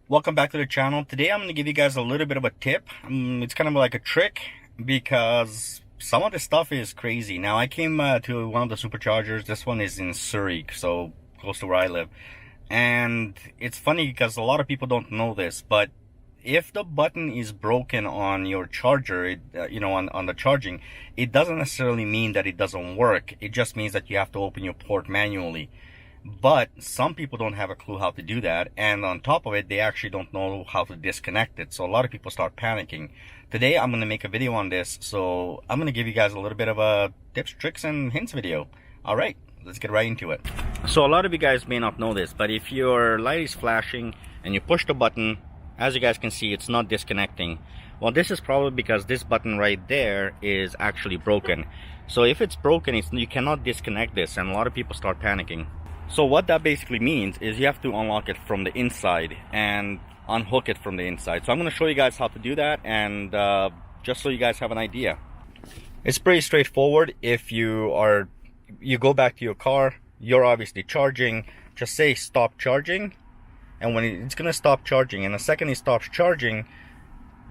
Welcome back to the channel. Today I'm going to give you guys a little bit of a tip. It's kind of like a trick because some of the stuff is crazy. Now I came to one of the superchargers. This one is in Surrey, so close to where I live. And it's funny because a lot of people don't know this, but if the button is broken on your charger, on the charging, it doesn't necessarily mean that it doesn't work. It just means that you have to open your port manually. But some people don't have a clue how to do that, and on top of it, they actually don't know how to disconnect it. So a lot of people start panicking. Today I'm going to make a video on this, so I'm going to give you guys a little bit of a tips, tricks, and hints video. Alright, let's get right into it. So a lot of you guys may not know this, but if your light is flashing and you push the button, as you guys can see, it's not disconnecting. Well, this is probably because this button right there is actually broken. So if it's broken, you cannot disconnect this, and a lot of people start panicking. So what that basically means is you have to unlock it from the inside and unhook it from the inside. So I'm going to show you guys how to do that, and just so you guys have an idea. It's pretty straightforward. If you go back to your car, you're obviously charging, just say stop charging, and when it's going to stop charging, and the second it stops charging,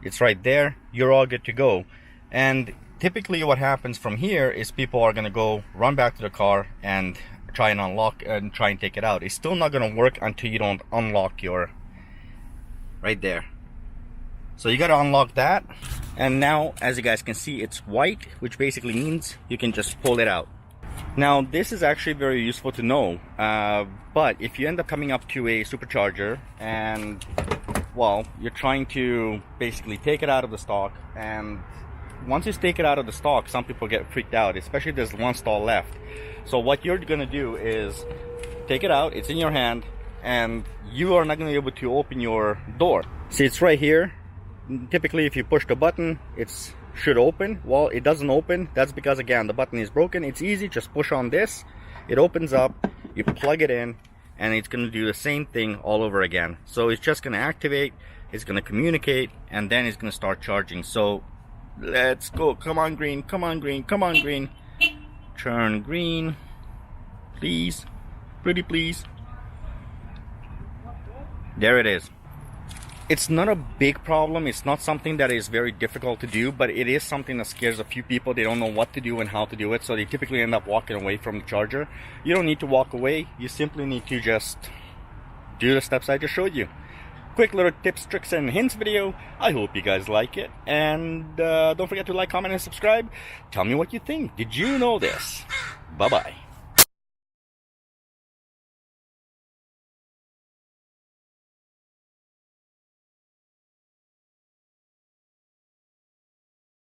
it's right there, you're all good to go. And typically what happens from here is people are going to go run back to the car and try and unlock and try and take it out. It's still not going to work until you don't unlock your right there. So you got to unlock that, and now as you guys can see, it's white, which basically means you can just pull it out. Now this is actually very useful to know, but if you end up coming up to a supercharger and, well, you're trying to basically take it out of the stock, and once you take it out of the stock, some people get freaked out, especially if there's one stall left. So what you're gonna do is take it out, it's in your hand, and you are not gonna be able to open your door. See, it's right here. Typically if you push the button, it should open. Well, it doesn't open. That's because, again, the button is broken. It's easy, just push on this, it opens up, you plug it in, and it's gonna do the same thing all over again. So it's just gonna activate, it's gonna communicate, and then it's gonna start charging. So let's go. Come on, green, come on, green, come on, green. Turn green, please, pretty please. There it is. It's not a big problem. It's not something that is very difficult to do, but it is something that scares a few people. They don't know what to do and how to do it, so they typically end up walking away from the charger. You don't need to walk away. You simply need to just do the steps I just showed you. Quick little tips, tricks, and hints video. I hope you guys like it, and don't forget to like, comment, and subscribe. Tell me what you think. Did you know this? Bye bye.